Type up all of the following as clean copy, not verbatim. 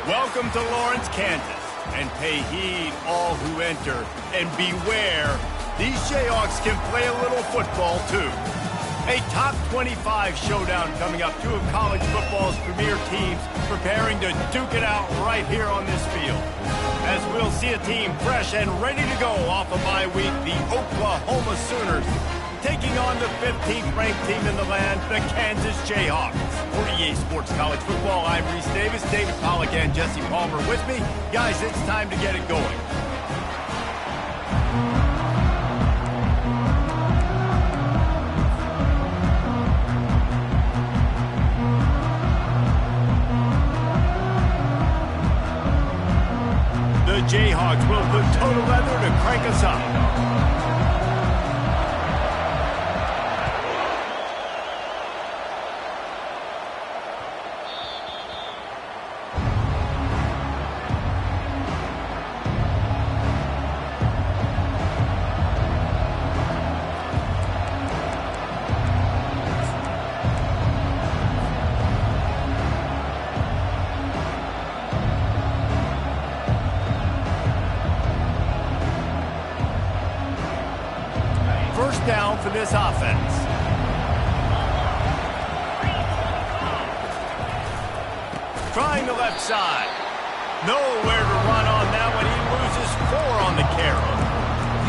Welcome to Lawrence, Kansas, and pay heed all who enter, and beware, these Jayhawks can play a little football too. A top 25 showdown coming up, two of college football's premier teams preparing to duke it out right here on this field. As we'll see a team fresh and ready to go off a bye week, the Oklahoma Sooners taking on the 15th ranked team in the land, the Kansas Jayhawks. For EA Sports College Football, I'm Reese Davis, David Pollack and Jesse Palmer with me. Guys, it's time to get it going. The Jayhawks will put total leather to crank us up. First down for this offense. Trying the left side. Nowhere to run on that one. He loses 4 on the carry.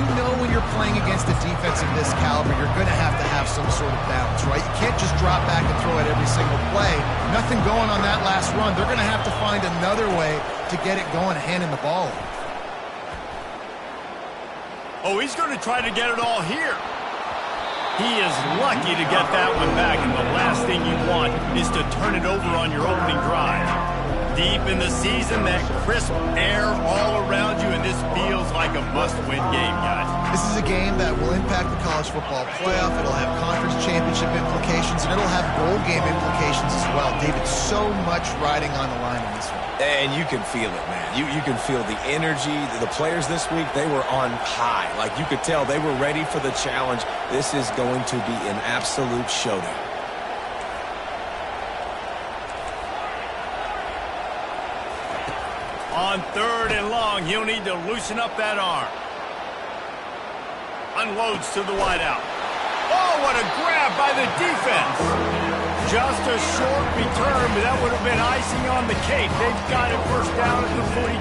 You know when you're playing against a defense of this caliber, you're going to have some sort of balance, right? You can't just drop back and throw it every single play. Nothing going on that last run. They're going to have to find another way to get it going, handing the ball. Oh, he's going to try to get it all here. He is lucky to get that one back, and the last thing you want is to turn it over on your opening drive. Deep in the season, that crisp air all around you, and this feels like a must-win game, guys. This is a game that will impact the college football playoff. It'll have conference championship implications, and it'll have bowl game implications as well. David, so much riding on the line in this one. And you can feel it, man. You can feel the energy. The players this week, they were on high. Like, you could tell they were ready for the challenge. This is going to be an absolute showdown. On 3rd and long, he'll need to loosen up that arm. Unloads to the wideout. Oh, what a grab by the defense. Just a short return, but that would have been icing on the cake. They've got it first down at the 42.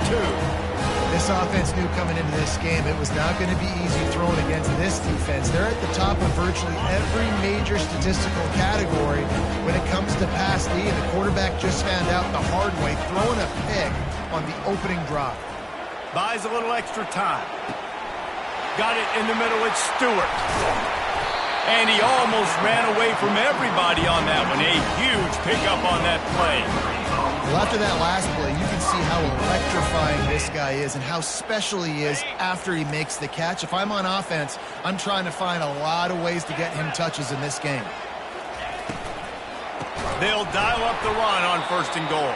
This offense knew coming into this game it was not going to be easy throwing against this defense. They're at the top of virtually every major statistical category when it comes to pass D, and the quarterback just found out the hard way, throwing a pick on the opening drive. Buys a little extra time. Got it in the middle. It's Stewart. And he almost ran away from everybody on that one. A huge pickup on that play. Well, after that last play, you can see how electrifying this guy is and how special he is after he makes the catch. If I'm on offense, I'm trying to find a lot of ways to get him touches in this game. They'll dial up the run on 1st and goal.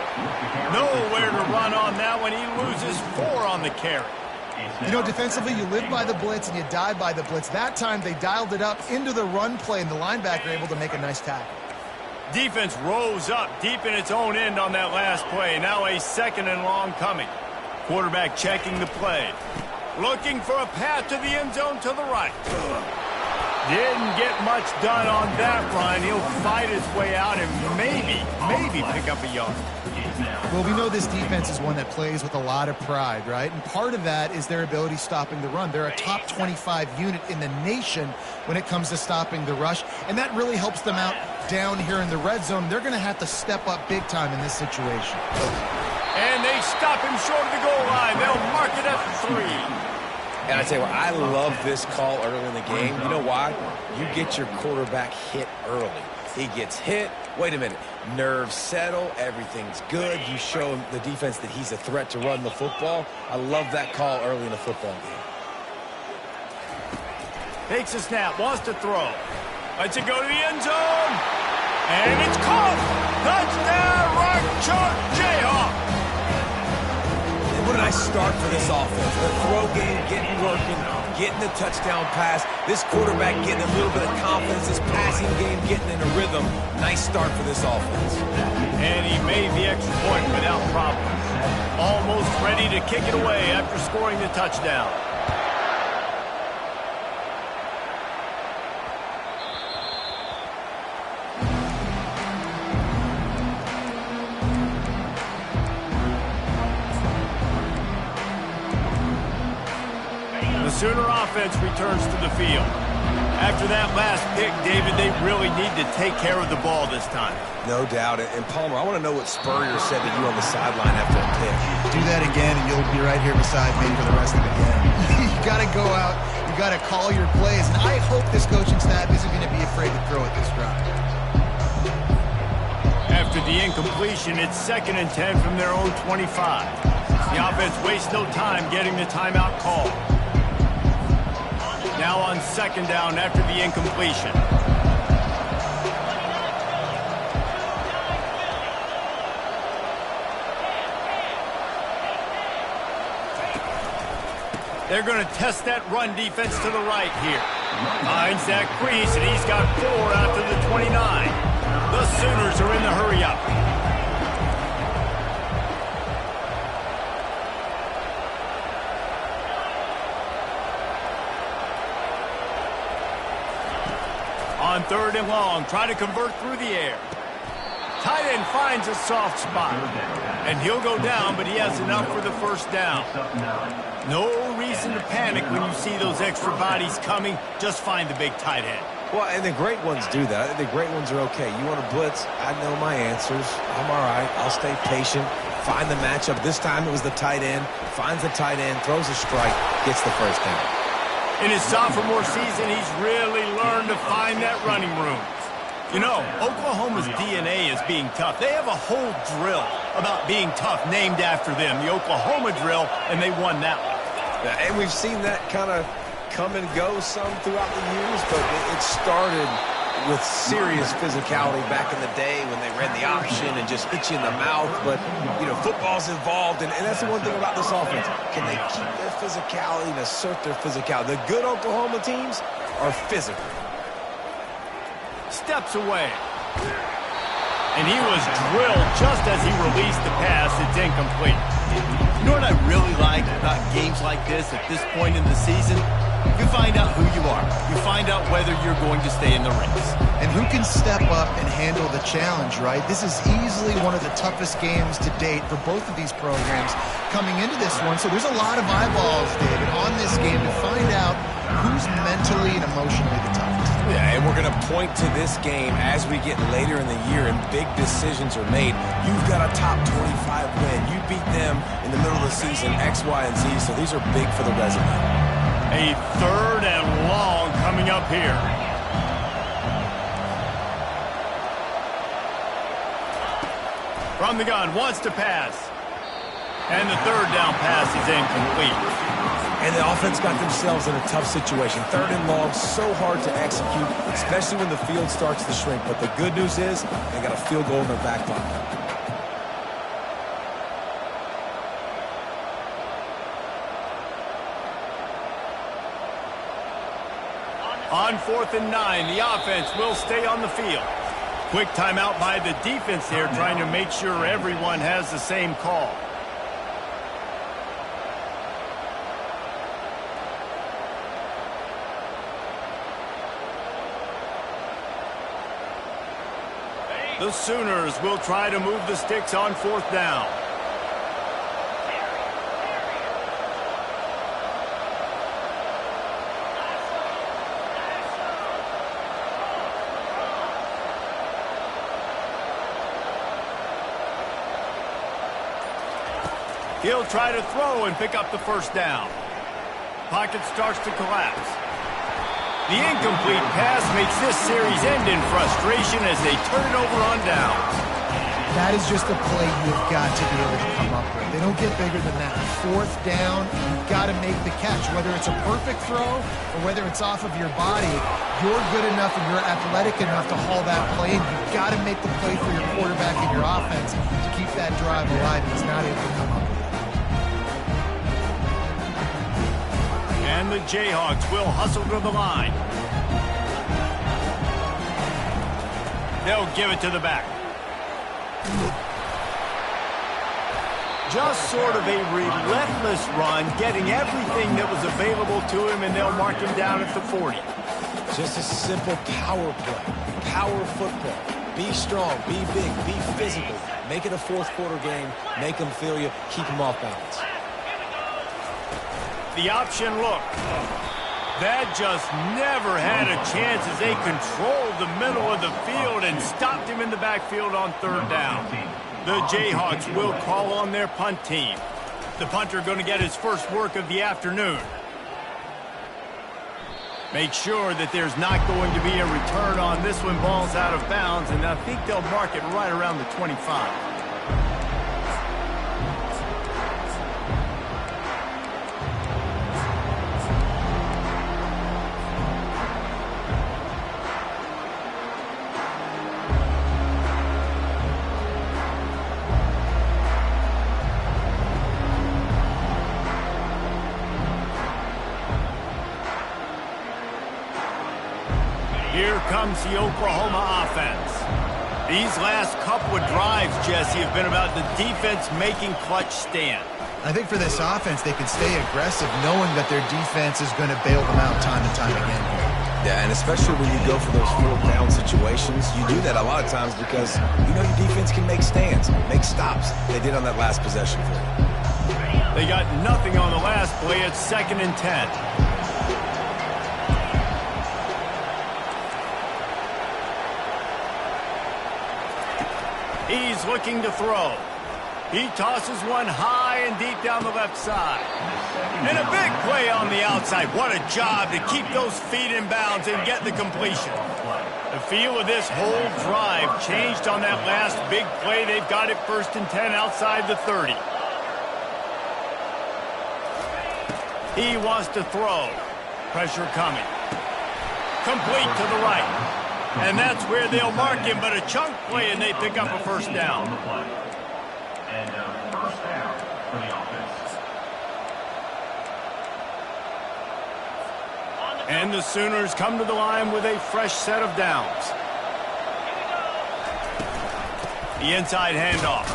Nowhere to run on that one. He loses 4 on the carry. You know, defensively, you live by the blitz and you die by the blitz. That time, they dialed it up into the run play, and the linebacker able to make a nice tackle. Defense rose up deep in its own end on that last play. Now a 2nd and long coming. Quarterback checking the play. Looking for a path to the end zone to the right. Didn't get much done on that run. He'll fight his way out and maybe pick up a yard. Well, we know this defense is one that plays with a lot of pride, right? And part of that is their ability stopping the run. They're a top 25 unit in the nation when it comes to stopping the rush, and that really helps them out down here in the red zone. They're going to have to step up big time in this situation. And they stop him short of the goal line. They'll mark it at 3. And I tell you what, I love this call early in the game. You know why? You get your quarterback hit early. He gets hit. Wait a minute. Nerves settle. Everything's good. You show the defense that he's a threat to run the football. I love that call early in the football game. Takes a snap. Wants to throw. Lets it go to the end zone. And it's caught. Touchdown, Rock Chalk Jayhawk. What a nice start for this offense. The throw game getting working, getting the touchdown pass. This quarterback getting a little bit of confidence. This passing game getting in a rhythm. Nice start for this offense. And he made the extra point without problem. Almost ready to kick it away after scoring the touchdown. The Sooner offense returns to the field. After that last pick, David, they really need to take care of the ball this time. No doubt. And Palmer, I want to know what Spurrier said to you on the sideline after a pick. Do that again, and you'll be right here beside me for the rest of the game. You got to go out. You got to call your plays. And I hope this coaching staff isn't going to be afraid to throw at this drive. After the incompletion, it's 2nd and 10 from their own 25. The offense wastes no time getting the timeout call. Now on 2nd down after the incompletion. They're going to test that run defense to the right here. Finds that crease, and he's got 4 out to the 29. The Sooners are in the hurry-up. On 3rd and long, try to convert through the air. Tight end finds a soft spot. And he'll go down, but he has enough for the 1st down. No reason to panic when you see those extra bodies coming. Just find the big tight end. Well, and the great ones do that. I think the great ones are okay. You want to blitz? I know my answers. I'm all right. I'll stay patient. Find the matchup. This time it was the tight end. Finds the tight end, throws a strike, gets the 1st down. In his sophomore season, he's really learned to find that running room. You know, Oklahoma's DNA is being tough. They have a whole drill about being tough named after them, the Oklahoma drill, and they won that one. Yeah, and we've seen that kind of come and go some throughout the years, but it started with serious physicality back in the day when they ran the option and just hit you in the mouth. But, you know, football's involved, and that's the one thing about this offense. Can they keep their physicality and assert their physicality? The good Oklahoma teams are physical. Steps away. And he was drilled just as he released the pass. It's incomplete. You know what I really like about games like this at this point in the season? You find out who you are. You find out whether you're going to stay in the race. And who can step up and handle the challenge, right? This is easily one of the toughest games to date for both of these programs coming into this one. So there's a lot of eyeballs, David, on this game to find out who's mentally and emotionally the toughest. Yeah, and we're going to point to this game as we get later in the year and big decisions are made. You've got a top 25 win. You beat them in the middle of the season, X, Y, and Z, so these are big for the resume. A 3rd and long coming up here. From the gun, wants to pass. And the 3rd down pass is incomplete. And the offense got themselves in a tough situation. 3rd and long, so hard to execute, especially when the field starts to shrink. But the good news is they got a field goal in their back pocket. On 4th and 9, the offense will stay on the field. Quick timeout by the defense here, trying to make sure everyone has the same call. The Sooners will try to move the sticks on 4th down. He'll try to throw and pick up the 1st down. Pocket starts to collapse. The incomplete pass makes this series end in frustration as they turn it over on downs. That is just a play you've got to be able to come up with. They don't get bigger than that. 4th down, you've got to make the catch. Whether it's a perfect throw or whether it's off of your body, you're good enough and you're athletic enough to haul that play, and you've got to make the play for your quarterback and your offense to keep that drive alive. He's not able to come up with it. And the Jayhawks will hustle to the line. They'll give it to the back. Just sort of a relentless run, getting everything that was available to him, and they'll mark him down at the 40. Just a simple power play. Power football. Be strong, be big, be physical. Make it a fourth quarter game. Make them feel you. Keep them off balance. The option look. That just never had a chance as they controlled the middle of the field and stopped him in the backfield on third down. The Jayhawks will call on their punt team. The punter going to get his first work of the afternoon. Make sure that there's not going to be a return on this one. Ball's out of bounds, and I think they'll mark it right around the 25. Here comes the Oklahoma offense. These last couple of drives, Jesse, have been about the defense making clutch stand. I think for this offense, they can stay aggressive knowing that their defense is going to bail them out time and time again. Yeah, and especially when you go for those fourth down situations, you do that a lot of times because you know your defense can make stands, make stops. They did on that last possession for you. They got nothing on the last play. It's 2nd and 10. He's looking to throw. He tosses one high and deep down the left side. And a big play on the outside. What a job to keep those feet in bounds and get the completion. The feel of this whole drive changed on that last big play. They've got it 1st and 10 outside the 30. He wants to throw. Pressure coming. Complete to the right. And that's where they'll mark him, but a chunk play, and they pick up a first down. And first down for the offense. And the Sooners come to the line with a fresh set of downs. The inside handoff.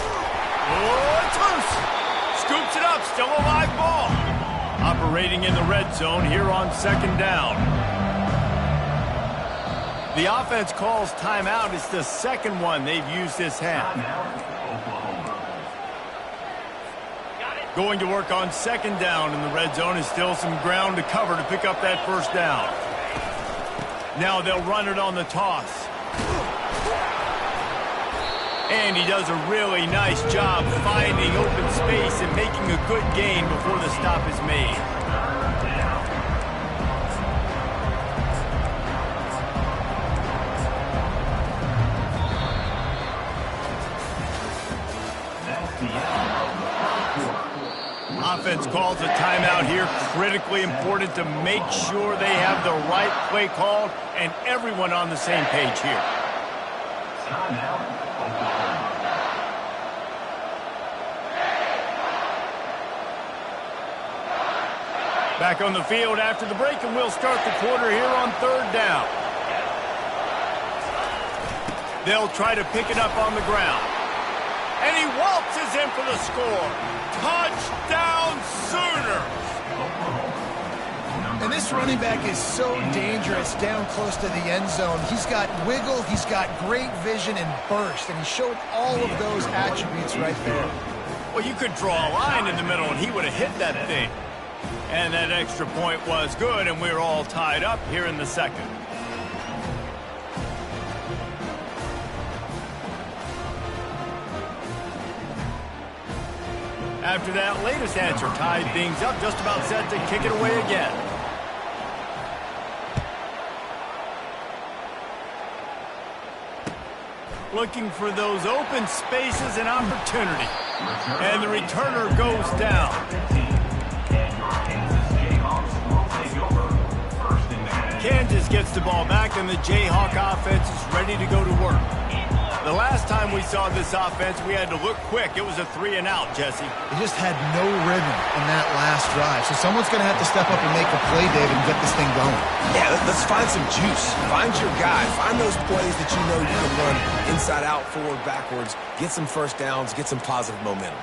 Oh, it's loose. Scoops it up, still a live ball. Operating in the red zone here on 2nd down. The offense calls timeout. It's the second one they've used this half. Going to work on 2nd down in the red zone is still some ground to cover to pick up that first down. Now they'll run it on the toss. And he does a really nice job finding open space and making a good gain before the stop is made. Offense calls a timeout here. Critically important to make sure they have the right play called and everyone on the same page here. Back on the field after the break, and we'll start the quarter here on 3rd down. They'll try to pick it up on the ground. And he waltzes in for the score. Touchdown, Sooners! And this running back is so dangerous down close to the end zone. He's got wiggle, he's got great vision and burst, and he showed all of those attributes right there. Well, you could draw a line in the middle, and he would have hit that thing. And that extra point was good, and we're all tied up here in the second. After that latest answer tied things up, just about set to kick it away again. Looking for those open spaces and opportunity. And the returner goes down. Kansas gets the ball back, and the Jayhawk offense is ready to go to work. The last time we saw this offense, we had to look quick. It was a 3-and-out, Jesse. They just had no rhythm in that last drive. So someone's going to have to step up and make a play, David, and get this thing going. Yeah, let's find some juice. Find your guy. Find those plays that you know you can run inside out, forward, backwards. Get some first downs. Get some positive momentum.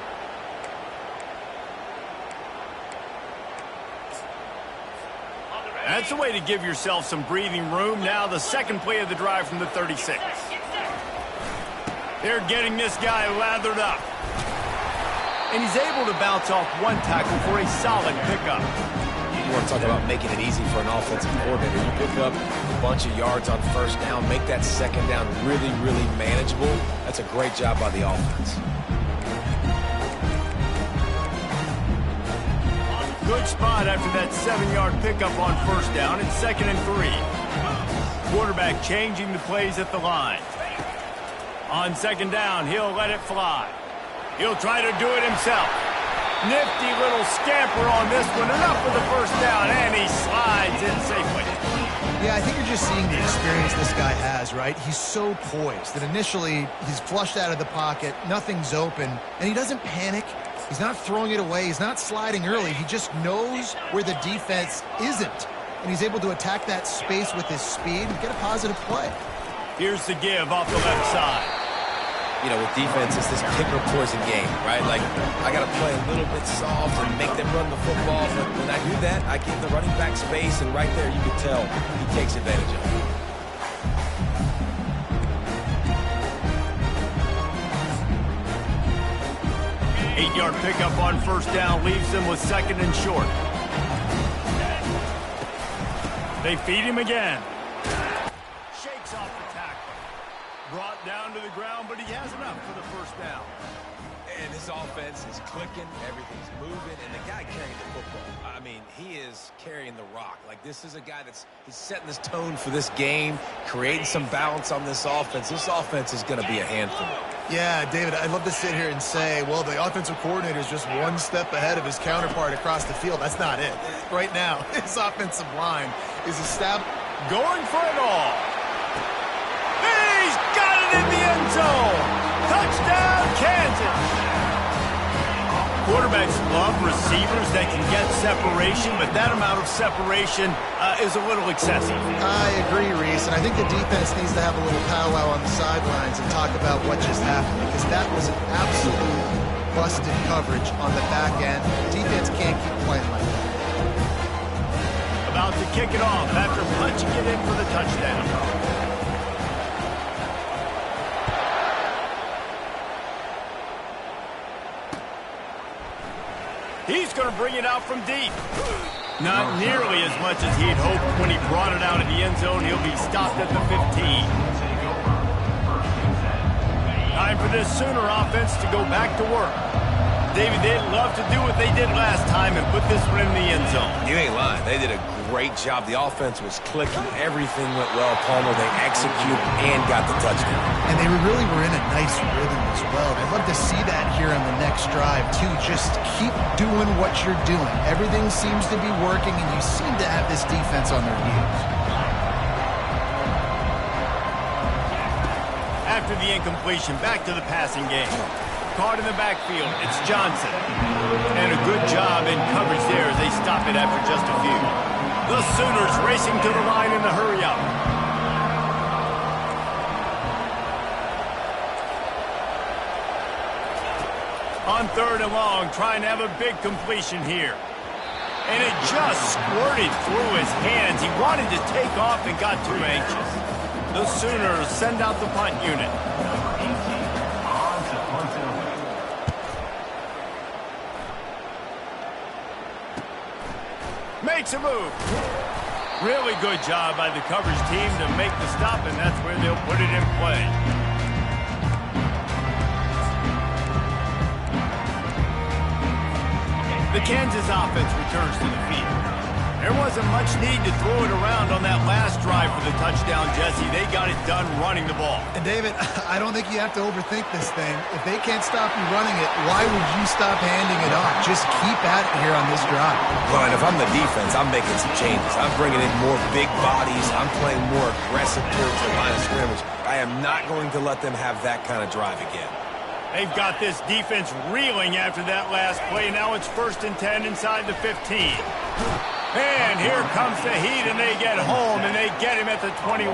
That's a way to give yourself some breathing room. Now the second play of the drive from the 36. They're getting this guy lathered up. And he's able to bounce off one tackle for a solid pickup. You want to talk about making it easy for an offensive coordinator. You pick up a bunch of yards on first down, make that second down really, really manageable. That's a great job by the offense. Good spot after that 7-yard pickup on first down. It's 2nd and 3. Quarterback changing the plays at the line. On 2nd down, he'll let it fly. He'll try to do it himself. Nifty little scamper on this one. Enough for the first down, and he slides in safely. Yeah, I think you're just seeing the experience this guy has, right? He's so poised that initially he's flushed out of the pocket, nothing's open, and he doesn't panic. He's not throwing it away. He's not sliding early. He just knows where the defense isn't, and he's able to attack that space with his speed and get a positive play. Here's the give off the left side. You know, with defense, it's this pick or poison game, right? Like, I got to play a little bit soft and make them run the football. But when I do that, I give the running back space, and right there you can tell he takes advantage of it. 8-yard pickup on first down leaves them with 2nd and short. They feed him again. Shakes off the tackle. Brought down to the ground, but he has enough for the first down. And this offense is clicking, everything's moving, and the guy carrying the football, I mean, he is carrying the rock. Like, this is a guy he's setting this tone for this game, creating some balance on this offense. This offense is going to be a handful. Yeah, David, I'd love to sit here and say, well, the offensive coordinator is just one step ahead of his counterpart across the field. That's not it. Right now, his offensive line is established. Going for it all. He's got it in the end zone. Touchdown, Kansas. Quarterbacks love receivers that can get separation, but that amount of separation is a little excessive. I agree, Reese, and I think the defense needs to have a little powwow on the sidelines and talk about what just happened, because that was an absolute busted coverage on the back end. Defense can't keep playing like that. About to kick it off after punching it in for the touchdown. He's going to bring it out from deep. Not nearly as much as he'd hoped when he brought it out of the end zone. He'll be stopped at the 15. Time for this Sooner offense to go back to work. David, they'd love to do what they did last time and put this one in the end zone. You ain't lying. They did a great job. The offense was clicking. Everything went well. Palmer, they executed and got the touchdown. And they really were in a nice rhythm as well. I'd love to see that here on the next drive, too. Just keep doing what you're doing. Everything seems to be working, and you seem to have this defense on their heels. After the incompletion, back to the passing game. Caught in the backfield, it's Johnson. And a good job in coverage there as they stop it after just a few. The Sooners racing to the line in the hurry-up. On 3rd and long, trying to have a big completion here. And it just squirted through his hands. He wanted to take off and got too anxious. The Sooners send out the punt unit. Makes a move. Really good job by the coverage team to make the stop, and that's where they'll put it in play. The Kansas offense returns to the field. There wasn't much need to throw it around on that last drive for the touchdown, Jesse. They got it done running the ball. And, David, I don't think you have to overthink this thing. If they can't stop you running it, why would you stop handing it off? Just keep at it here on this drive. Well, and if I'm the defense, I'm making some changes. I'm bringing in more big bodies. I'm playing more aggressive towards the line of scrimmage. I am not going to let them have that kind of drive again. They've got this defense reeling after that last play. Now it's 1st and 10 inside the 15. And here comes the Heat, and they get home, and they get him at the 21.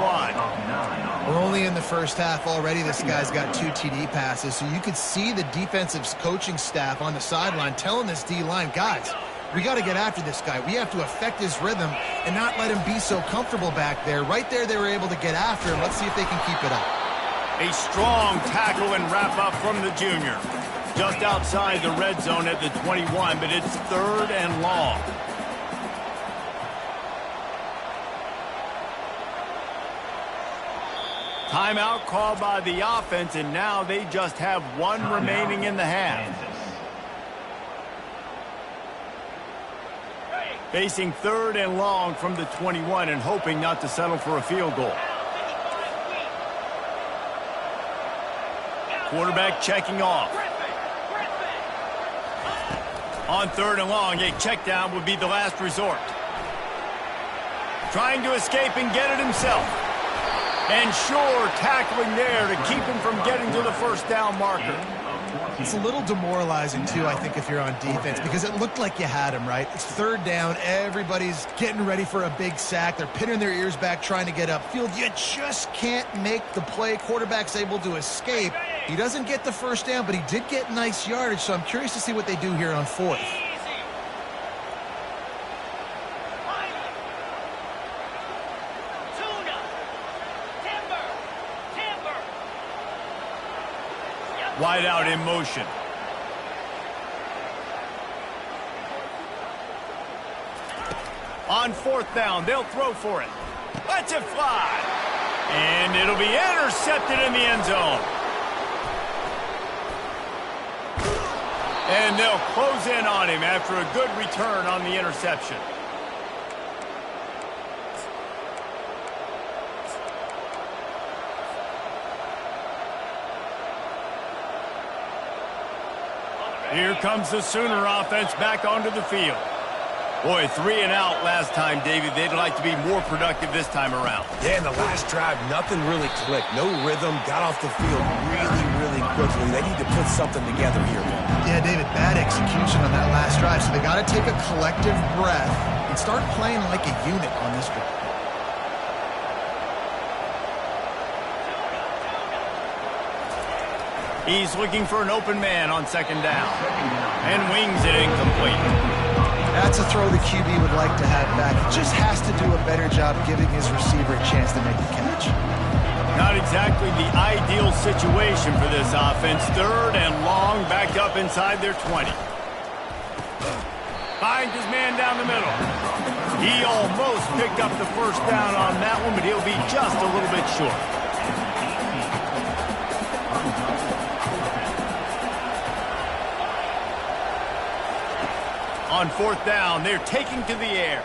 We're only in the first half already. This guy's got 2 TD passes, so you could see the defensive coaching staff on the sideline telling this D-line, guys, we got to get after this guy. We have to affect his rhythm and not let him be so comfortable back there. Right there, they were able to get after him. Let's see if they can keep it up. A strong tackle and wrap-up from the junior. Just outside the red zone at the 21, but it's 3rd and long. Timeout called by the offense, and now they just have one remaining in the half. Facing 3rd and long from the 21 and hoping not to settle for a field goal. Quarterback checking off. On 3rd and long, a check down would be the last resort. Trying to escape and get it himself. And sure, tackling there to keep him from getting to the first down marker. It's a little demoralizing, too, I think, if you're on defense, because it looked like you had him, right? It's 3rd down. Everybody's getting ready for a big sack. They're pinning their ears back, trying to get upfield. You just can't make the play. Quarterback's able to escape. He doesn't get the first down, but he did get nice yardage, so I'm curious to see what they do here on 4th. Wide out in motion. On 4th down, they'll throw for it. Lets it fly. And it'll be intercepted in the end zone. And they'll close in on him after a good return on the interception. Here comes the Sooner offense back onto the field. Boy, 3 and out last time, David. They'd like to be more productive this time around. Yeah, in the last drive, nothing really clicked. No rhythm, got off the field really quickly. They need to put something together here, man. Yeah, David, bad execution on that last drive, so they got to take a collective breath and start playing like a unit on this drive. He's looking for an open man on 2nd down. And wings it incomplete. That's a throw the QB would like to have back. He just has to do a better job giving his receiver a chance to make the catch. Not exactly the ideal situation for this offense. 3rd and long, backed up inside their 20. Finds his man down the middle. He almost picked up the first down on that one, but he'll be just a little bit short. On 4th down, they're taking to the air.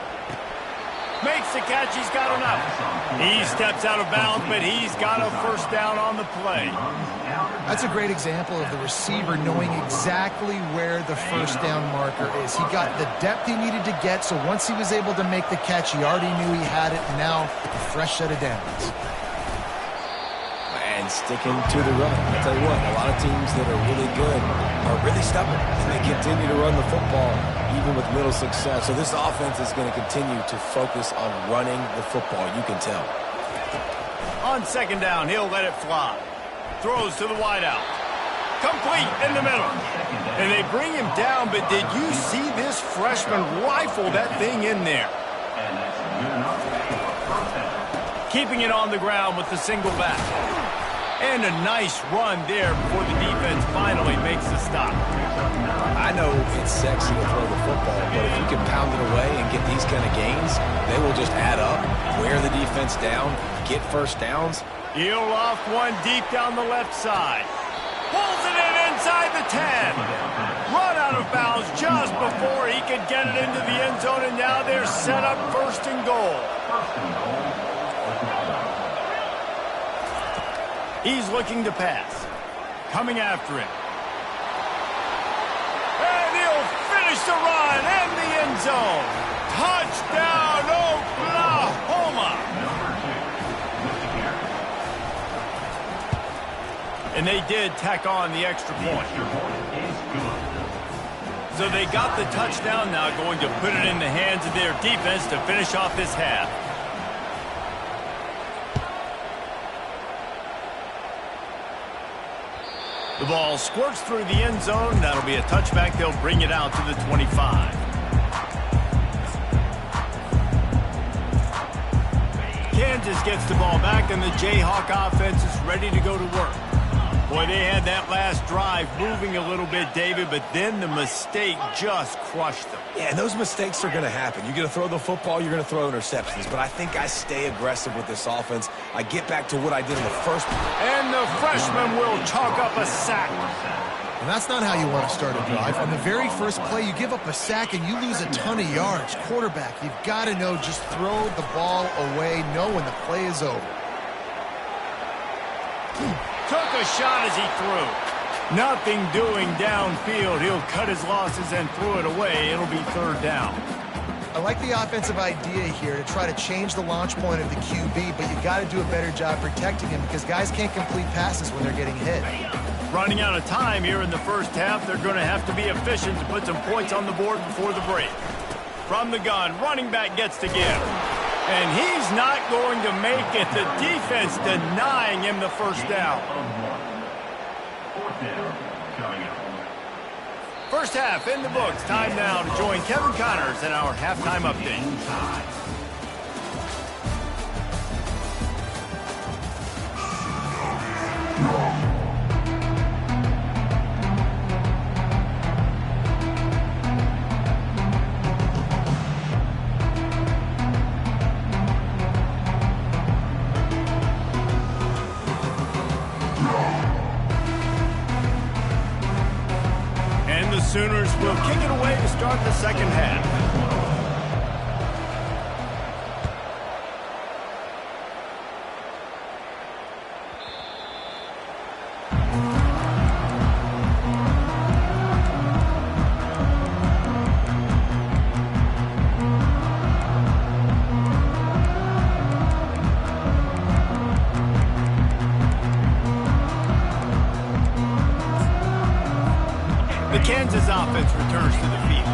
Makes the catch, he's got enough. He steps out of bounds, but he's got a first down on the play. That's a great example of the receiver knowing exactly where the first down marker is. He got the depth he needed to get, so once he was able to make the catch, he already knew he had it, and now a fresh set of downs. And sticking to the run. I'll tell you what, a lot of teams that are really good are really stubborn, and they continue to run the football even with little success. So this offense is going to continue to focus on running the football, you can tell. On 2nd down, he'll let it fly. Throws to the wideout. Complete in the middle. And they bring him down, but did you see this freshman rifle that thing in there? Keeping it on the ground with the single back. And a nice run there before the defense finally makes the stop. I know it's sexy to throw the football, but if you can pound it away and get these kind of gains, they will just add up, wear the defense down, get first downs. He'll off one deep down the left side. Pulls it in inside the 10. Run out of bounds just before he could get it into the end zone, and now they're set up 1st and goal. He's looking to pass. Coming after him. And he'll finish the run in the end zone. Touchdown, Oklahoma! And they did tack on the extra point. So they got the touchdown, now going to put it in the hands of their defense to finish off this half. The ball squirts through the end zone. That'll be a touchback. They'll bring it out to the 25. gets the ball back, and the Jayhawk offense is ready to go to work. Boy, they had that last drive moving a little bit, David, but then the mistake just crushed them. Yeah, and those mistakes are going to happen. You're going to throw the football, you're going to throw interceptions. But I think I stay aggressive with this offense. I get back to what I did in the first. And the freshman will chalk up a sack. And that's not how you want to start a drive. On the very first play, you give up a sack and you lose a ton of yards. Quarterback, you've got to know, just throw the ball away, know when the play is over. Took a shot as he threw. Nothing doing downfield. He'll cut his losses and throw it away. It'll be third down. I like the offensive idea here to try to change the launch point of the QB, but you got to do a better job protecting him because guys can't complete passes when they're getting hit. Running out of time here in the first half, they're going to have to be efficient to put some points on the board before the break. From the gun, running back gets to give. And he's not going to make it. The defense denying him the first down. Fourth down coming up. First half in the books. Time now to join Kevin Connors in our halftime update. Sooners will kick it away to start the second half. The Kansas offense returns to the field.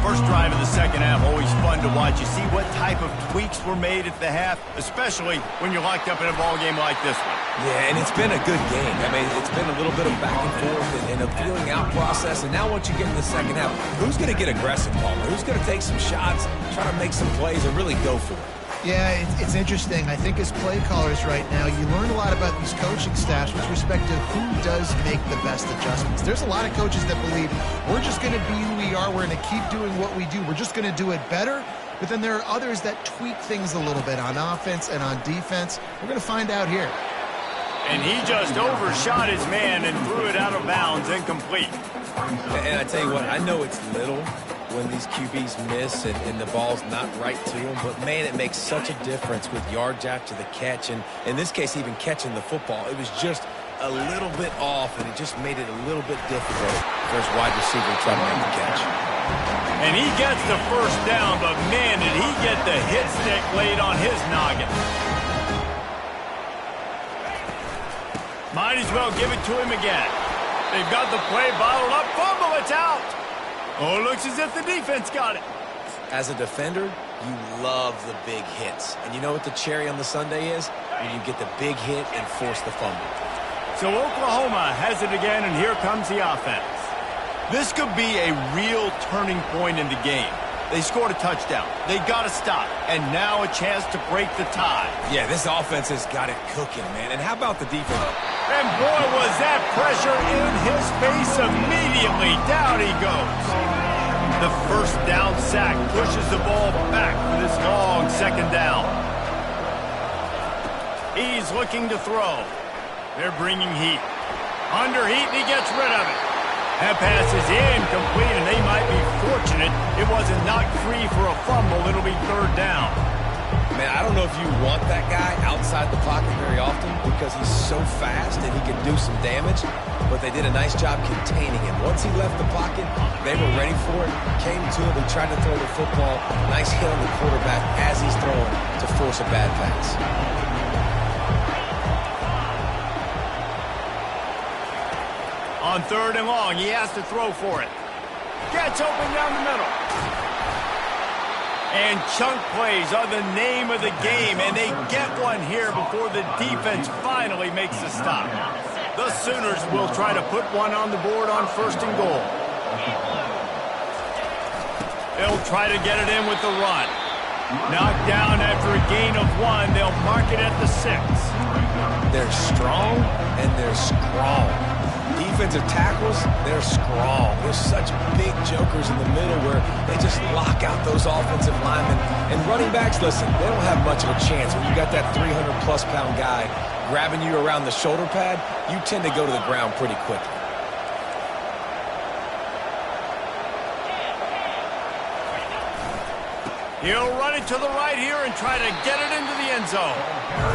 First drive of the second half, always fun to watch. You see what type of tweaks were made at the half, especially when you're locked up in a ball game like this one. Yeah, and it's been a good game. I mean, it's been a little bit of back and forth and a feeling out process. And now once you get in the second half, who's going to get aggressive, Palmer? Who's going to take some shots, try to make some plays, and really go for it? Yeah, it's interesting. I think as play callers right now, you learn a lot about these coaching staffs with respect to who does make the best adjustments. There's a lot of coaches that believe we're just going to be who we are. We're going to keep doing what we do. We're just going to do it better. But then there are others that tweak things a little bit on offense and on defense. We're going to find out here. And he just overshot his man and threw it out of bounds, incomplete. And I tell you what, I know it's little when these QBs miss and the ball's not right to them, but man, it makes such a difference with yards after the catch, and in this case, even catching the football. It was just a little bit off, and it just made it a little bit difficult for his wide receiver to try to make the catch. And he gets the first down, but man, did he get the hit stick laid on his noggin. Might as well give it to him again. They've got the play bottled up. Fumble, it's out. Oh, it looks as if the defense got it. As a defender, you love the big hits. And you know what the cherry on the sundae is? When you get the big hit and force the fumble. So Oklahoma has it again, and here comes the offense. This could be a real turning point in the game. They scored a touchdown. They got to stop. And now a chance to break the tie. Yeah, this offense has got it cooking, man. And how about the defense? And boy, was that pressure in his face immediately. Down he goes. The first down sack pushes the ball back for this long second down. He's looking to throw. They're bringing heat. Under heat, and he gets rid of it. That pass is incomplete, and they might be fortunate it wasn't knocked free for a fumble. It'll be third down. Man, I don't know if you want that guy outside the pocket very often because he's so fast and he can do some damage, but they did a nice job containing him. Once he left the pocket, they were ready for it, came to him, he tried to throw the football. Nice hit on the quarterback as he's throwing to force a bad pass. On third and long, he has to throw for it. Gets open down the middle. And chunk plays are the name of the game, and they get one here before the defense finally makes the stop. The Sooners will try to put one on the board on first and goal. They'll try to get it in with the run. Knocked down after a gain of 1. They'll mark it at the 6. They're strong and they're strong. Defensive tackles, they're strong. There's such big jokers in the middle where they just lock out those offensive linemen. And running backs, listen, they don't have much of a chance. When you got that 300-plus pound guy grabbing you around the shoulder pad, you tend to go to the ground pretty quickly. He'll run it to the right here and try to get it into the end zone.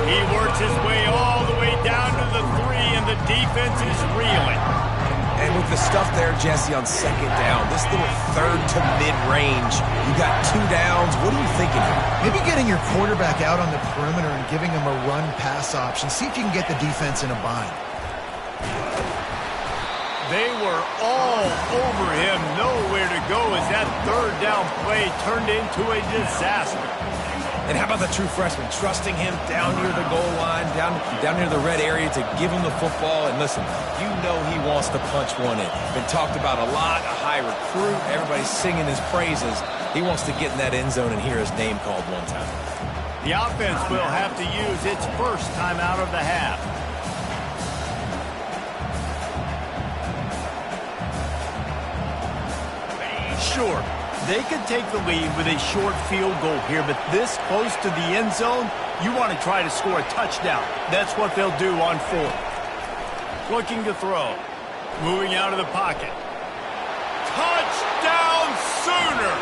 He works his way all the way down to the 3, and the defense is reeling. And with the stuff there, Jesse, on second down, this little third to mid-range, you got 2 downs. What are you thinking here? Maybe getting your quarterback out on the perimeter and giving him a run-pass option. See if you can get the defense in a bind. They were all over him, nowhere to go as that third down play turned into a disaster. And how about the true freshman trusting him down near the goal line, down near the red area to give him the football? And listen, you know he wants to punch one in. Been talked about a lot, a high recruit. Everybody's singing his praises. He wants to get in that end zone and hear his name called one time. The offense will have to use its first timeout of the half. Sure, they could take the lead with a short field goal here, but this close to the end zone, you want to try to score a touchdown. That's what they'll do on 4th. Looking to throw. Moving out of the pocket. Touchdown Sooners!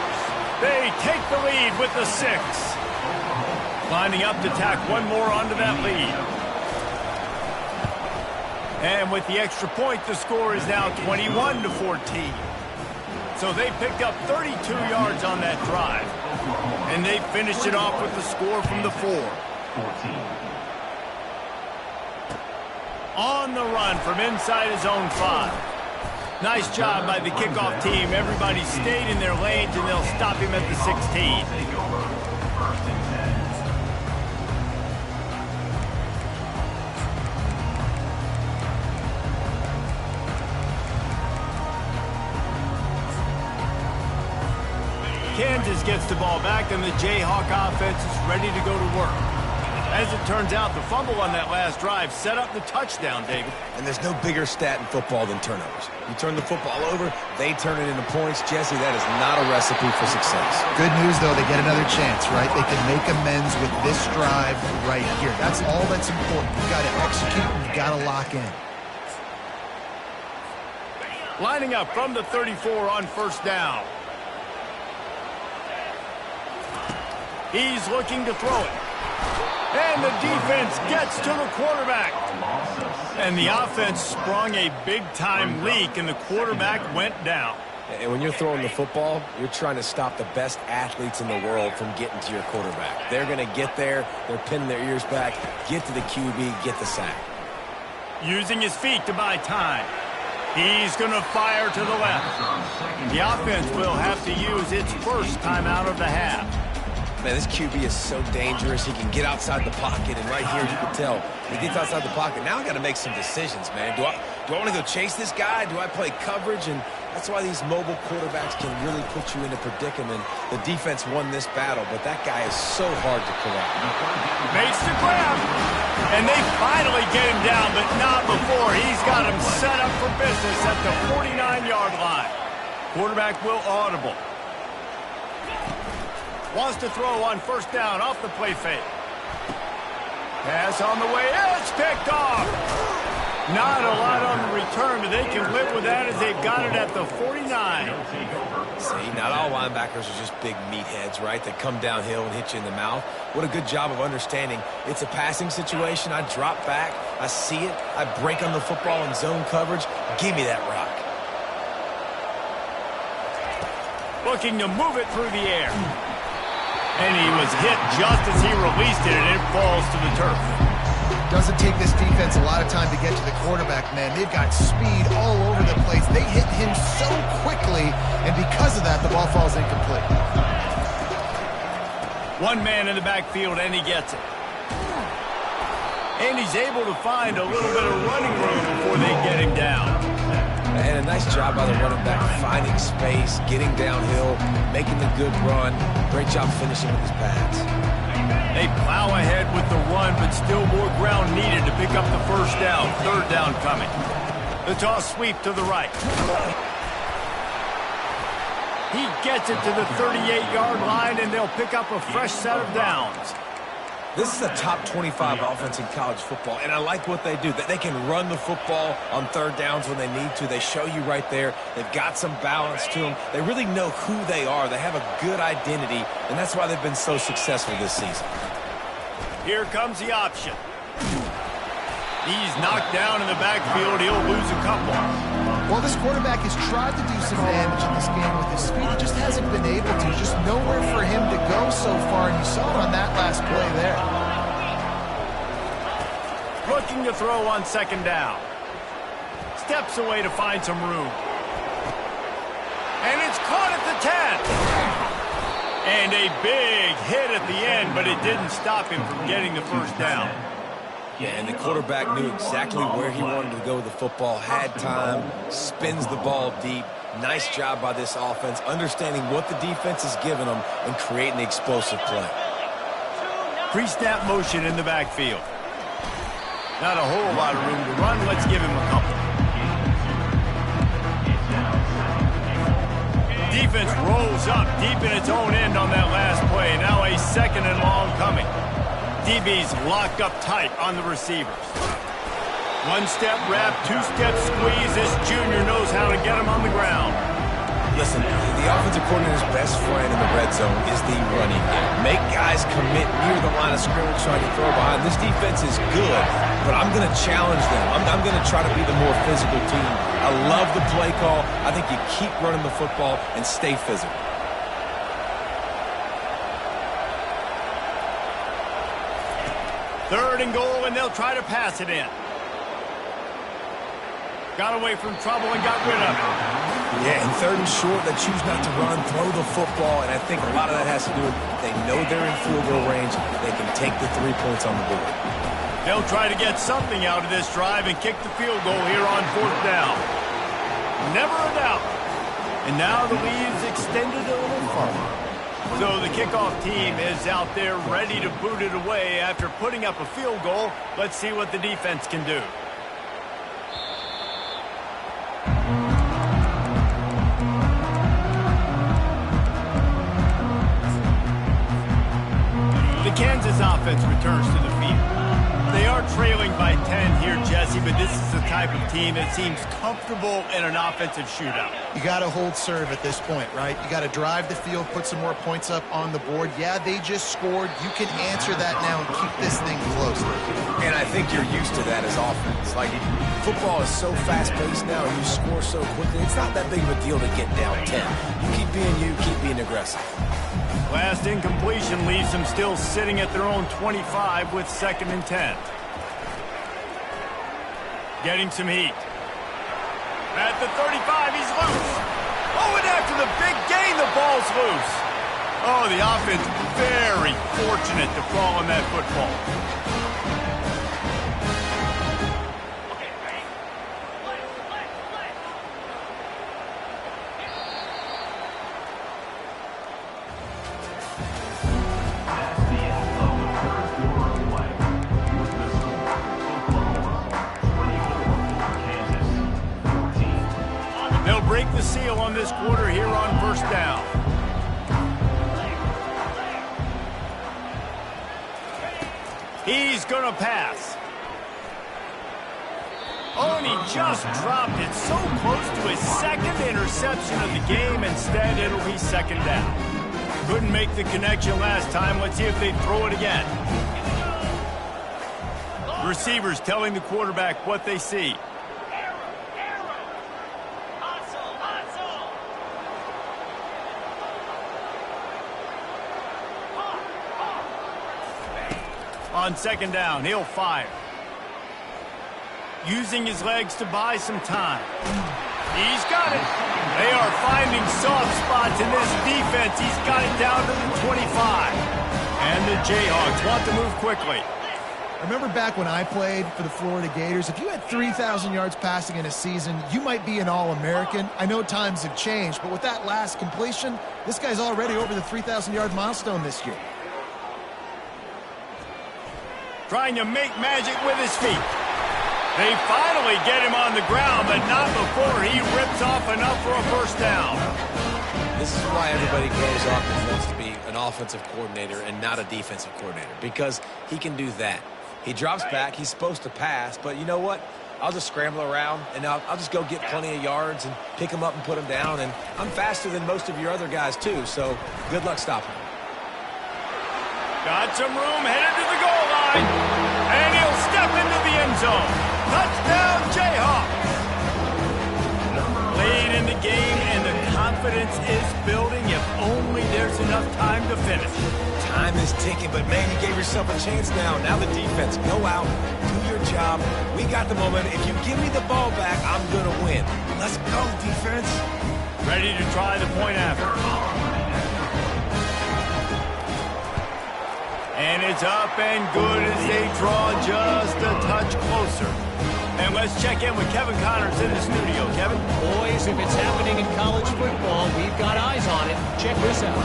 They take the lead with the 6. Lining up to tack one more onto that lead. And with the extra point, the score is now 21-14. So they picked up 32 yards on that drive. And they finished it off with the score from the 4. 14. On the run from inside his own 5. Nice job by the kickoff team. Everybody stayed in their lanes, and they'll stop him at the 16. Take over. First and 10. Kansas gets the ball back, and the Jayhawk offense is ready to go to work. As it turns out, the fumble on that last drive set up the touchdown, David. And there's no bigger stat in football than turnovers. You turn the football over, they turn it into points. Jesse, that is not a recipe for success. Good news, though, they get another chance, right? They can make amends with this drive right here. That's all that's important. You got to execute and you got to lock in. Lining up from the 34 on first down. He's looking to throw it. And the defense gets to the quarterback. And the offense sprung a big-time leak, and the quarterback went down. And when you're throwing the football, you're trying to stop the best athletes in the world from getting to your quarterback. They're going to get there. They're pinning their ears back, get to the QB, get the sack. Using his feet to buy time. He's going to fire to the left. The offense will have to use its first timeout of the half. Man, this QB is so dangerous. He can get outside the pocket, and right here you can tell he gets outside the pocket. Now I got to make some decisions, man. Do I want to go chase this guy? Do I play coverage? And that's why these mobile quarterbacks can really put you in a predicament. The defense won this battle, but that guy is so hard to corral. Makes the grab, and they finally get him down, but not before. He's got him set up for business at the 49-yard line. Quarterback will audible. Wants to throw on first down off the play fake. Pass on the way. It's picked off. Not a lot on the return, but they can live with that as they've got it at the 49. See, not all linebackers are just big meatheads, right? They come downhill and hit you in the mouth. What a good job of understanding. It's a passing situation. I drop back. I see it. I break on the football in zone coverage. Give me that rock. Looking to move it through the air. And he was hit just as he released it, and it falls to the turf. Doesn't take this defense a lot of time to get to the quarterback, man. They've got speed all over the place. They hit him so quickly, and because of that, the ball falls incomplete. One man in the backfield, and he gets it. And he's able to find a little bit of running room before they get him down. and a nice job by the running back, finding space, getting downhill, making the good run. Great job finishing with his pads. They plow ahead with the run, but still more ground needed to pick up the first down. Third down coming. The toss sweep to the right. He gets it to the 38-yard line, and they'll pick up a fresh set of downs. This is a top 25 offense in college football, and I like what they do. They can run the football on third downs when they need to. They show you right there. They've got some balance to them. They really know who they are. They have a good identity, and that's why they've been so successful this season. Here comes the option. He's knocked down in the backfield. He'll lose a couple. Well, this quarterback has tried to do some damage in this game with his speed. He just hasn't been able to. Just nowhere for him to go so far, and you saw it on that last play there. Looking to throw on second down. Steps away to find some room. And it's caught at the 10. And a big hit at the end, but it didn't stop him from getting the first down. Yeah, and the quarterback knew exactly where he wanted to go with the football, had time, spins the ball deep. Nice job by this offense, understanding what the defense is giving them and creating the explosive play. Pre-snap motion in the backfield. Not a whole lot of room to run. Let's give him a couple. Defense rolls up deep in its own end on that last play. Now a second and long coming. DB's locked up tight on the receivers. One-step wrap, two-step squeeze. This junior knows how to get him on the ground. Listen, the offensive coordinator's best friend in the red zone is the running game. Make guys commit near the line of scrimmage trying to throw behind. This defense is good, but I'm going to challenge them. I'm going to try to be the more physical team. I love the play call. I think you keep running the football and stay physical. Third and goal, and they'll try to pass it in. Got away from trouble and got rid of it. Yeah, and third and short, they choose not to run, throw the football, and I think a lot of that has to do with they know they're in field goal range. They can take the 3 points on the board. They'll try to get something out of this drive and kick the field goal here on fourth down. Never a doubt. And now the lead's extended a little further. So the kickoff team is out there ready to boot it away after putting up a field goal. Let's see what the defense can do. The Kansas offense returns to the field. They are trailing by 10 here, Jesse, but this is the type of team that seems comfortable in an offensive shootout. You got to hold serve at this point, right? You got to drive the field, put some more points up on the board. Yeah, they just scored. You can answer that now and keep this thing close. And I think you're used to that as offense. Like, football is so fast-paced now, and you score so quickly. It's not that big of a deal to get down 10. You keep being aggressive. Last incompletion leaves them still sitting at their own 25 with second and 10. Getting some heat. At the 35, he's loose. Oh, and after the big gain, the ball's loose. Oh, the offense very fortunate to fall on that football. Break the seal on this quarter here on first down. He's going to pass. Oh, and he just dropped it so close to his second interception of the game. Instead, it'll be second down. Couldn't make the connection last time. Let's see if they throw it again. Receivers telling the quarterback what they see. On second down, he'll fire. Using his legs to buy some time. He's got it. They are finding soft spots in this defense. He's got it down to the 25. And the Jayhawks want to move quickly. Remember back when I played for the Florida Gators, if you had 3,000 yards passing in a season, you might be an All-American. I know times have changed, but with that last completion, this guy's already over the 3,000-yard milestone this year. Trying to make magic with his feet. They finally get him on the ground, but not before he rips off enough for a first down. This is why everybody grows up and wants to be an offensive coordinator and not a defensive coordinator, because he can do that. He drops back. He's supposed to pass, but you know what? I'll just scramble around, and I'll just go get plenty of yards and pick him up and put him down, and I'm faster than most of your other guys, too, so good luck stopping him. Got some room, headed to the goal line, and he'll step into the end zone. Touchdown, Jayhawks! Late in the game, and the confidence is building if only there's enough time to finish. Time is ticking, but man, you gave yourself a chance now. Now the defense, go out, do your job. We got the momentum. If you give me the ball back, I'm going to win. Let's go, defense. Ready to try the point after. And it's up and good as they draw just a touch closer. And let's check in with Kevin Connors in the studio. Kevin? Boys, if it's happening in college football, we've got eyes on it. Check this out.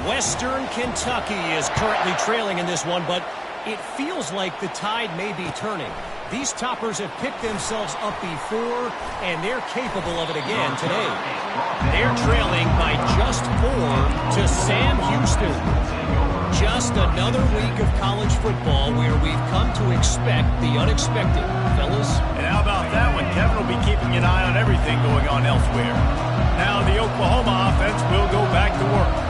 Western Kentucky is currently trailing in this one, but it feels like the tide may be turning. These toppers have picked themselves up before, and they're capable of it again today. They're trailing by just 4 to Sam Houston. Just another week of college football where we've come to expect the unexpected, fellas. And how about that one? Kevin will be keeping an eye on everything going on elsewhere. Now the Oklahoma offense will go back to work.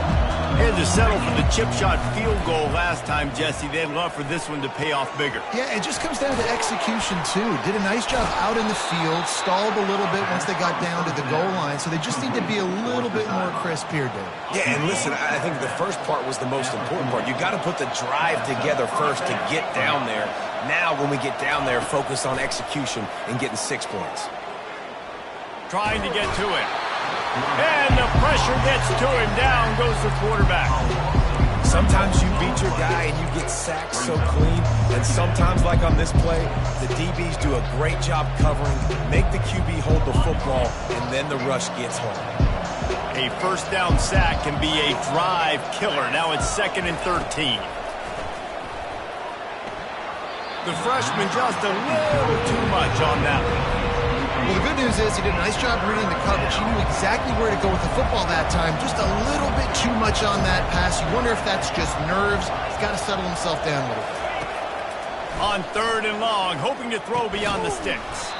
They had to settle for the chip shot field goal last time, Jesse. They'd love for this one to pay off bigger. Yeah, it just comes down to execution, too. Did a nice job out in the field, stalled a little bit once they got down to the goal line, so they just need to be a little bit more crisp here, Dave. Yeah, and listen, I think the first part was the most important part. You got to put the drive together first to get down there. Now, when we get down there, focus on execution and getting 6 points. Trying to get to it. And the pressure gets to him. Down goes the quarterback. Sometimes you beat your guy and you get sacked so clean. And sometimes, like on this play, the DBs do a great job covering, make the QB hold the football, and then the rush gets home. A first down sack can be a drive killer. Now it's 2nd and 13. The freshman just a little too much on that one. Well, the good news is he did a nice job reading the coverage. He knew exactly where to go with the football that time. Just a little bit too much on that pass. You wonder if that's just nerves. He's got to settle himself down a little bit. On 3rd and long, hoping to throw beyond the sticks.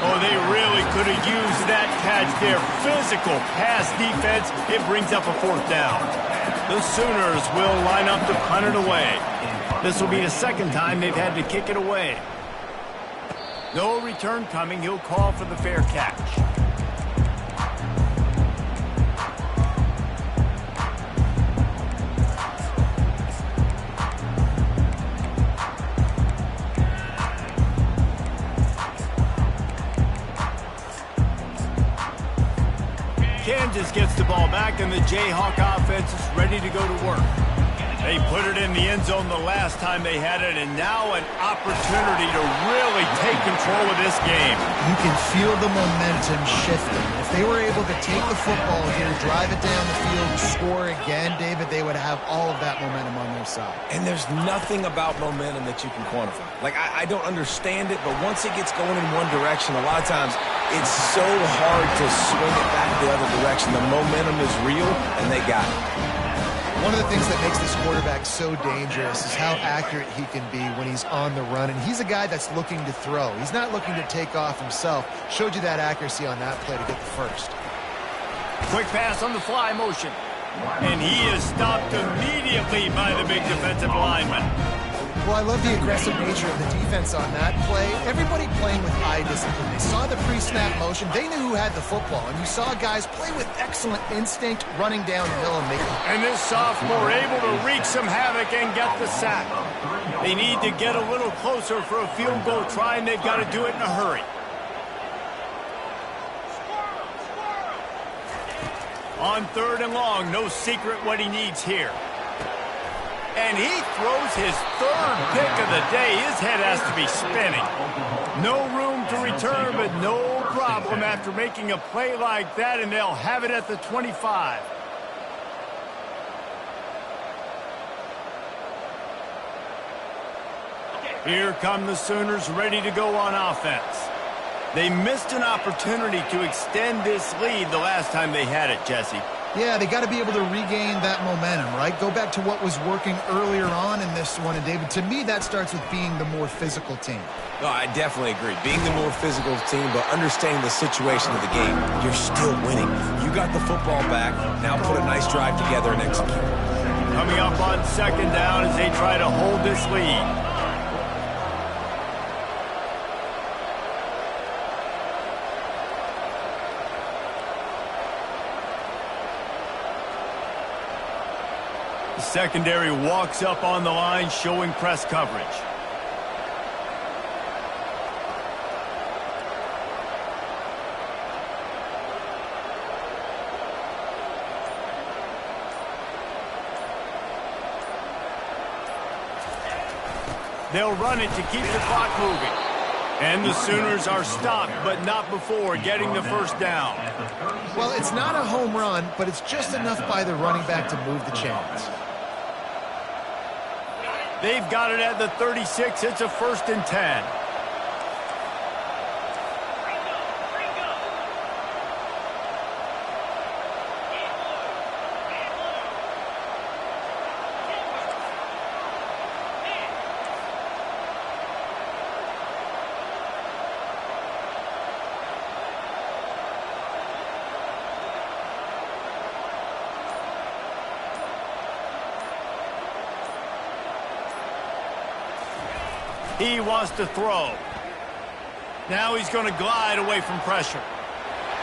Oh, they really could have used that catch there. Physical pass defense. It brings up a 4th down. The Sooners will line up to punt it away. This will be the 2nd time they've had to kick it away. No return coming. He'll call for the fair catch. Kansas gets the ball back, and the Jayhawk offense is ready to go to work. They put it in the end zone the last time they had it, and now an opportunity to really take control of this game. You can feel the momentum shifting. If they were able to take the football here, drive it down the field, score again, David, they would have all of that momentum on their side. And there's nothing about momentum that you can quantify. Like, I don't understand it, but once it gets going in one direction, a lot of times it's so hard to swing it back the other direction. The momentum is real, and they got it. One of the things that makes this quarterback so dangerous is how accurate he can be when he's on the run. And he's a guy that's looking to throw. He's not looking to take off himself. Showed you that accuracy on that play to get the first. Quick pass on the fly motion. And he is stopped immediately by the big defensive lineman. Well, I love the aggressive nature of the defense on that play. Everybody playing with eye discipline. They saw the pre-snap motion. They knew who had the football. And you saw guys play with excellent instinct, running downhill and making... And this sophomore able to wreak some havoc and get the sack. They need to get a little closer for a field goal try, and they've got to do it in a hurry. On 3rd and long, no secret what he needs here. And he throws his third pick of the day. His head has to be spinning. No room to return, but no problem after making a play like that, and they'll have it at the 25. Here come the Sooners ready to go on offense. They missed an opportunity to extend this lead the last time they had it, Jesse. Yeah, they got to be able to regain that momentum, right? Go back to what was working earlier on in this one. And, David, to me, that starts with being the more physical team. No, I definitely agree. Being the more physical team, but understanding the situation of the game, you're still winning. You got the football back. Now put a nice drive together and execute. Coming up on second down as they try to hold this lead. The secondary walks up on the line, showing press coverage. They'll run it to keep the clock moving. And the Sooners are stopped, but not before getting the first down. Well, it's not a home run, but it's just enough by the running back to move the chains. They've got it at the 36. It's a 1st and 10. He wants to throw. Now he's going to glide away from pressure.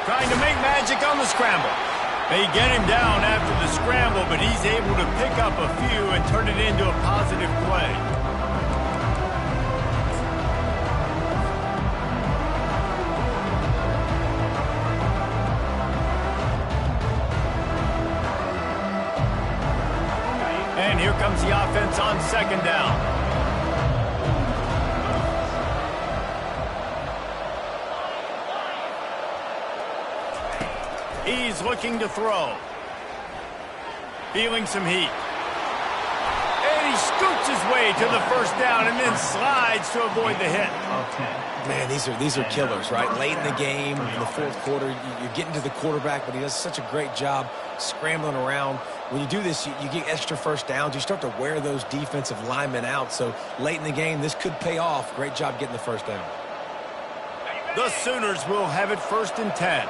Trying to make magic on the scramble. They get him down after the scramble, but he's able to pick up a few and turn it into a positive play. And here comes the offense on second down. He's looking to throw. Feeling some heat. And he scoots his way to the first down and then slides to avoid the hit. Man, these are killers, right? Late in the game, in the fourth quarter, you're getting to the quarterback, but he does such a great job scrambling around. When you do this, you get extra first downs. You start to wear those defensive linemen out. So late in the game, this could pay off. Great job getting the first down. The Sooners will have it 1st and 10.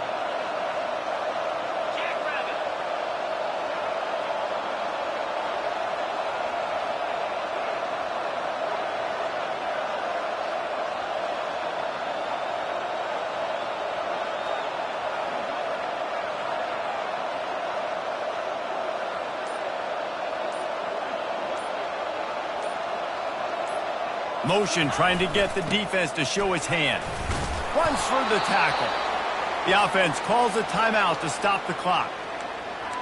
Motion trying to get the defense to show his hand. Runs for the tackle. The offense calls a timeout to stop the clock.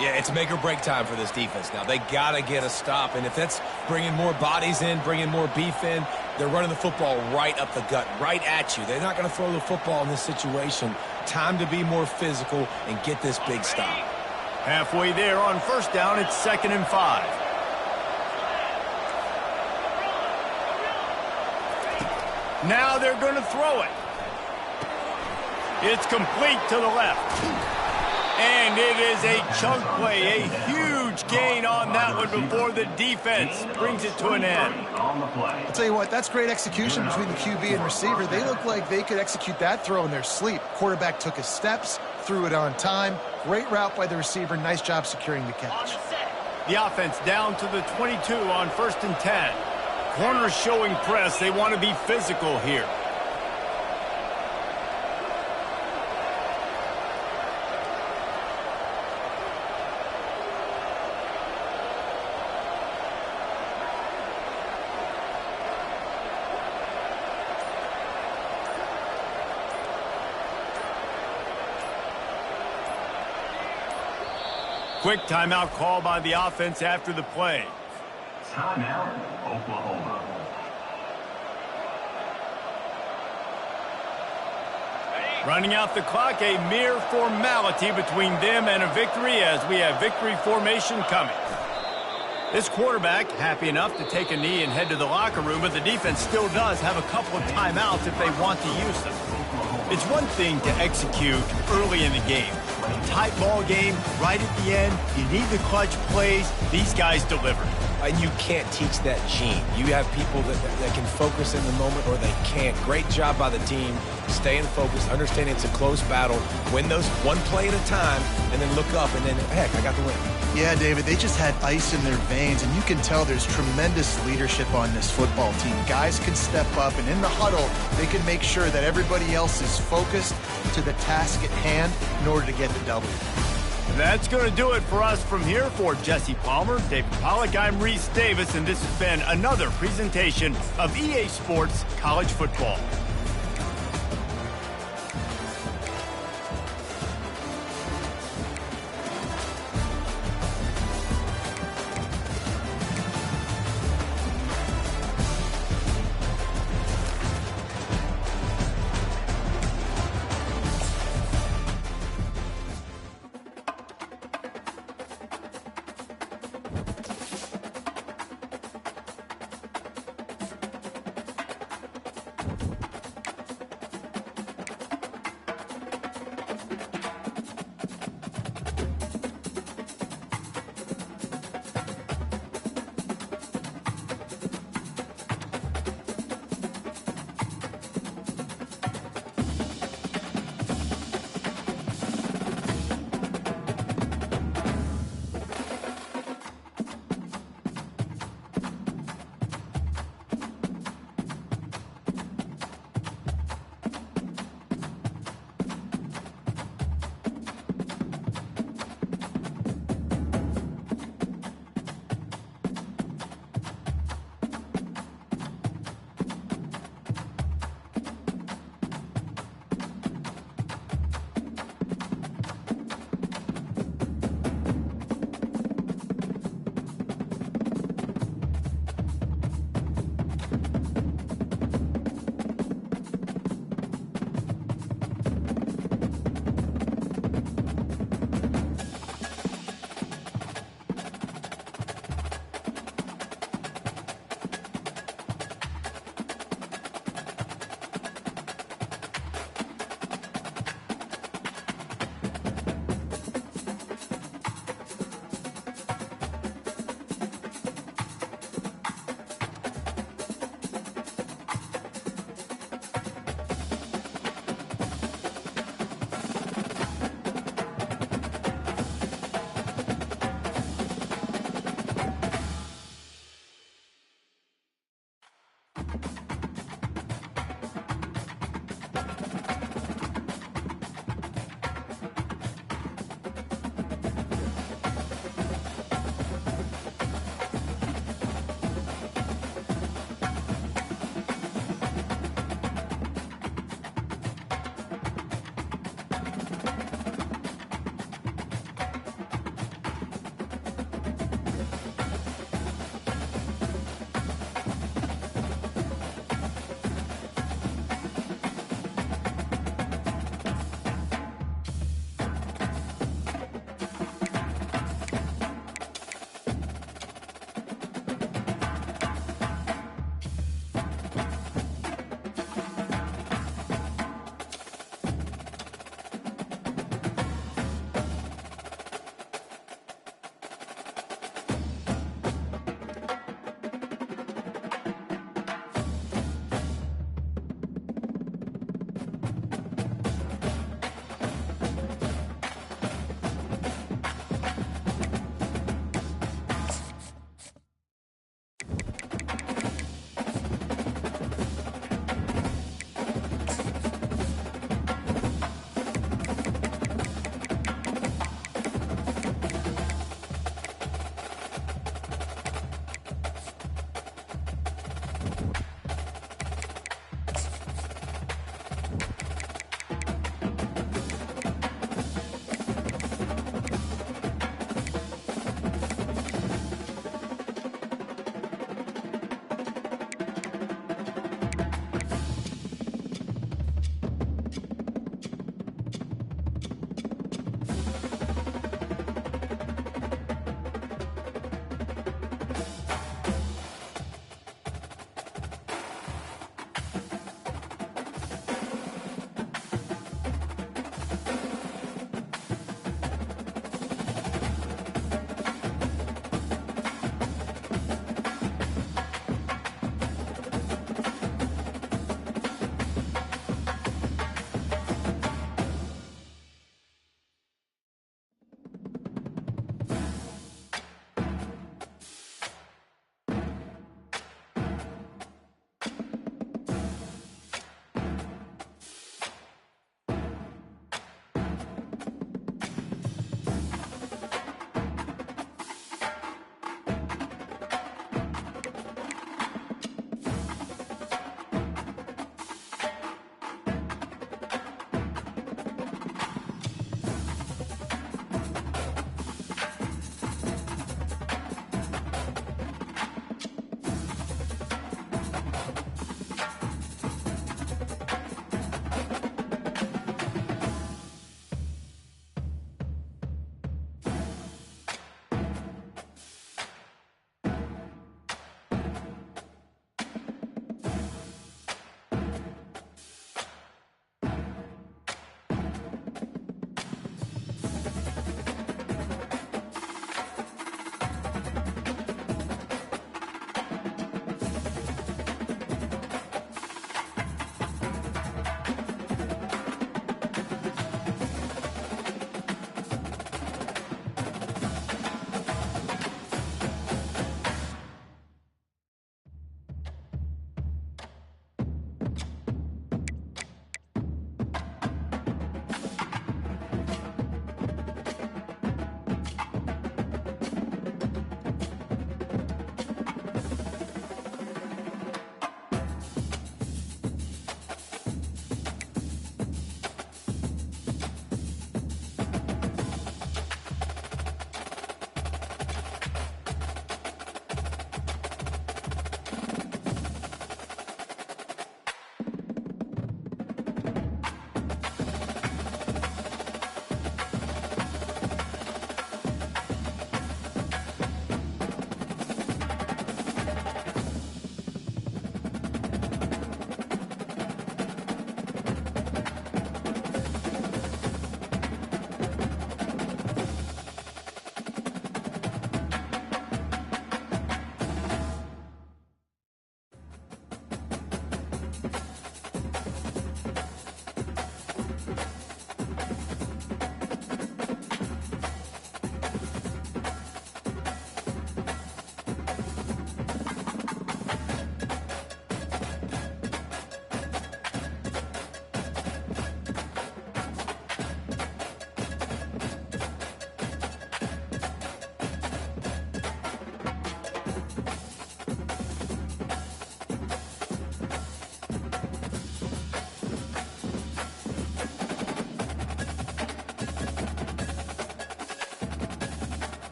Yeah, it's make or break time for this defense now. They got to get a stop, and if that's bringing more bodies in, bringing more beef in, they're running the football right up the gut, right at you. They're not going to throw the football in this situation. Time to be more physical and get this big stop. Halfway there on first down, it's 2nd and 5. Now they're going to throw it. It's complete to the left. And it is a chunk play, a huge gain on that one before the defense brings it to an end. I'll tell you what, that's great execution between the QB and receiver. They look like they could execute that throw in their sleep. Quarterback took his steps, threw it on time. Great route by the receiver. Nice job securing the catch. The offense down to the 22 on 1st and 10. Corners showing press. They want to be physical here. Quick timeout call by the offense after the play. Timeout, Oklahoma. Running out the clock, a mere formality between them and a victory as we have victory formation coming. This quarterback happy enough to take a knee and head to the locker room, but the defense still does have a couple of timeouts if they want to use them. It's one thing to execute early in the game. Tight ball game, right at the end, you need the clutch plays. These guys deliver. And you can't teach that gene. You have people that can focus in the moment or they can't. Great job by the team, staying focused, understanding it's a close battle, win those one play at a time, and then look up, and then, heck, I got the win. Yeah, David, they just had ice in their veins, and you can tell there's tremendous leadership on this football team. Guys can step up, and in the huddle, they can make sure that everybody else is focused to the task at hand in order to get the W. That's going to do it for us from here. For Jesse Palmer, David Pollack, I'm Reese Davis, and this has been another presentation of EA Sports College Football.